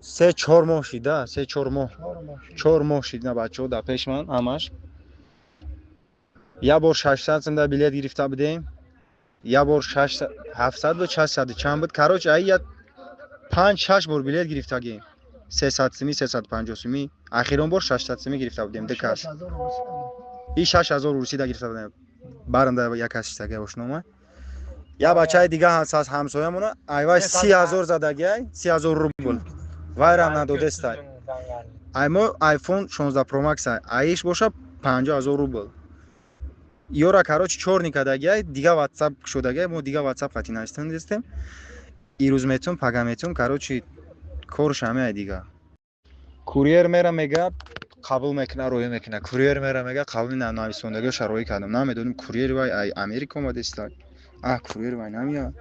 3-4 ماه شده 3-4 ماه 4 ماه 4 ماه شده بچه‌ها در پیش من همش یه بار 600 سوم در بلیت گرفته بودیم یه بار 600 700 و 600 چند بود کاروچ ای 5-6 بار بلیت گرفتگیم 300 سومی 350 سومی اخیرا بار 600 سومی گرفته بودیم دکاس 6000 روپیه. این 6000 روسی دا گرفته بودیم برنده یک کسی تگه اشنومه یا بچه دیگه هست از همسایه‌مون ایوای 30000 زدگی 30000 روبل وایرام نداده است ایمو آیفون 16 پرو مکس ایش باشه 50000 روبل یورا کاروچ چور نکردگی دیگه واتساپ شدگی ما دیگه واتساپ قطعی نستیم این روز میتون پگا میتون کاروچی کورش همه دیگه کوریر میره میگه قبول میکنه روی میکنه کوریر میره میگه قبول نمیسوندگی شروع کردم نمیدونم کوریر وای امریکا اومده است کوریر وای نمیاد